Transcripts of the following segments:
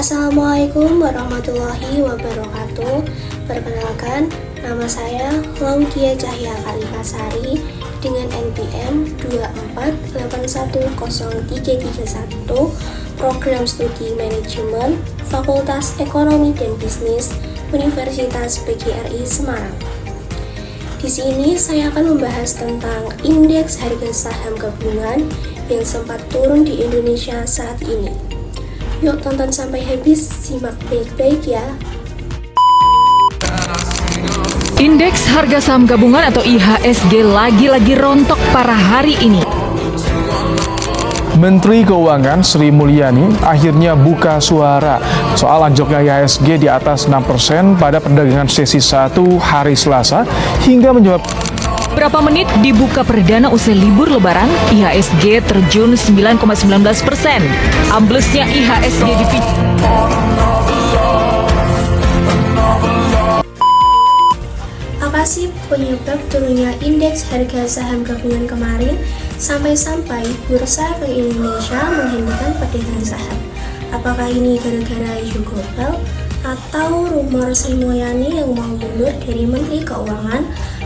Assalamualaikum warahmatullahi wabarakatuh. Perkenalkan, nama saya Laudia Cahya Kalimasari dengan NPM 24810331, Program Studi Manajemen, Fakultas Ekonomi dan Bisnis, Universitas PGRI Semarang. Di sini saya akan membahas tentang indeks harga saham gabungan yang sempat turun di Indonesia saat ini. Yuk tonton sampai habis, simak baik-baik ya. Indeks harga saham gabungan atau IHSG lagi-lagi rontok parah hari ini. Menteri Keuangan Sri Mulyani akhirnya buka suara soal anjloknya IHSG di atas 6% pada perdagangan sesi 1 hari Selasa hingga menyebabkan Berapa menit dibuka perdana usai libur lebaran, IHSG terjun 9,19%. Amblesnya IHSG dipicu. Apa sih penyebab turunnya indeks harga saham gabungan kemarin sampai-sampai Bursa Efek Indonesia menghentikan perdagangan saham? Apakah ini gara-gara isu global atau rumor Sri Mulyani yang mau mundur dari Menteri Keuangan,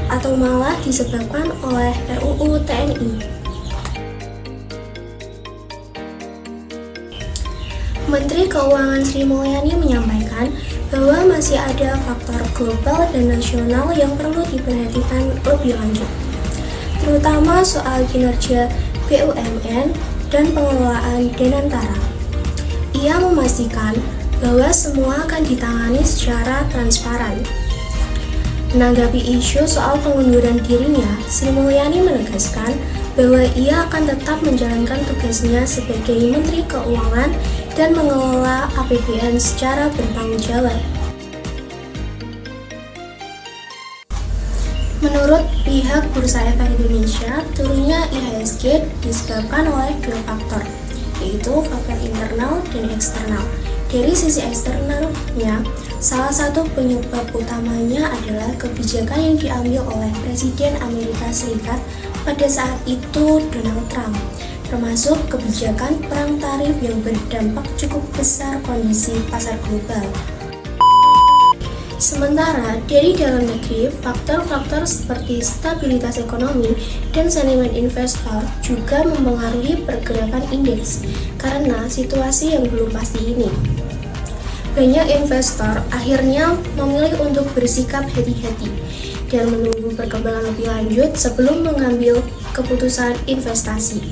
atau malah disebabkan oleh RUU TNI? Menteri Keuangan Sri Mulyani menyampaikan bahwa masih ada faktor global dan nasional yang perlu diperhatikan lebih lanjut, terutama soal kinerja BUMN dan pengelolaan Danantara. Ia memastikan bahwa semua akan ditangani secara transparan. Menanggapi isu soal pengunduran dirinya, Sri Mulyani menegaskan bahwa ia akan tetap menjalankan tugasnya sebagai Menteri Keuangan dan mengelola APBN secara bertanggung jawab. Menurut pihak Bursa Efek Indonesia, turunnya IHSG disebabkan oleh dua faktor, yaitu faktor internal dan eksternal. Dari sisi eksternalnya, salah satu penyebab utamanya adalah kebijakan yang diambil oleh Presiden Amerika Serikat pada saat itu, Donald Trump, termasuk kebijakan perang tarif yang berdampak cukup besar kondisi pasar global. Sementara dari dalam negeri, faktor-faktor seperti stabilitas ekonomi dan sentimen investor juga mempengaruhi pergerakan indeks karena situasi yang belum pasti ini. Banyak investor akhirnya memilih untuk bersikap hati-hati dan menunggu perkembangan lebih lanjut sebelum mengambil keputusan investasi.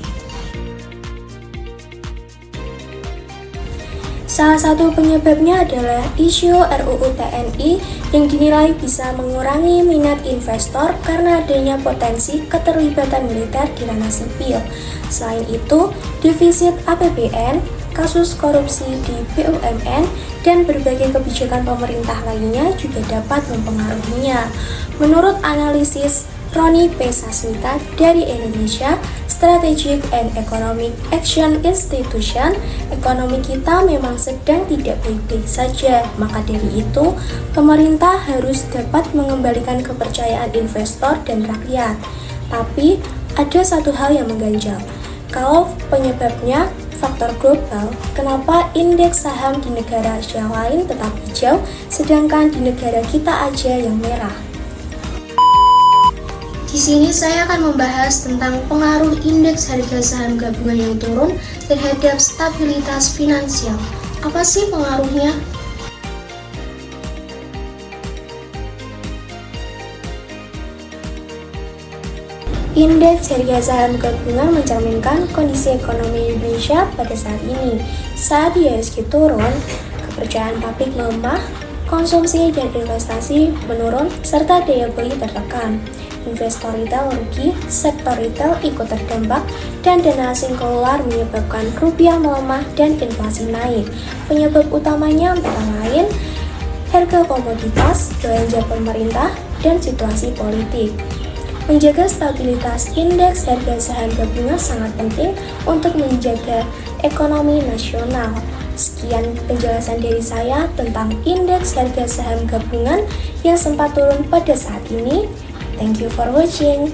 Salah satu penyebabnya adalah isu RUU TNI yang dinilai bisa mengurangi minat investor karena adanya potensi keterlibatan militer di ranah sipil. Selain itu, defisit APBN, kasus korupsi di BUMN, dan berbagai kebijakan pemerintah lainnya juga dapat mempengaruhinya. Menurut analisis Roni P. Sasmita dari Indonesia Strategic and Economic Action Institution, ekonomi kita memang sedang tidak baik-baik saja. Maka dari itu, pemerintah harus dapat mengembalikan kepercayaan investor dan rakyat. Tapi, ada satu hal yang mengganjal. Kalau penyebabnya faktor global, kenapa indeks saham di negara Asia lain tetap hijau, sedangkan di negara kita aja yang merah? Di sini saya akan membahas tentang pengaruh indeks harga saham gabungan yang turun terhadap stabilitas finansial. Apa sih pengaruhnya? Indeks harga saham gabungan mencerminkan kondisi ekonomi Indonesia pada saat ini. Saat IHSG turun, kepercayaan publik melemah, konsumsi dan investasi menurun, serta daya beli tertekan. Investor retail rugi, sektor retail ikut terdampak, dan dana asing keluar menyebabkan rupiah melemah dan inflasi naik. Penyebab utamanya antara lain harga komoditas, belanja pemerintah, dan situasi politik. Menjaga stabilitas indeks harga saham gabungan sangat penting untuk menjaga ekonomi nasional. Sekian penjelasan dari saya tentang indeks harga saham gabungan yang sempat turun pada saat ini. Thank you for watching.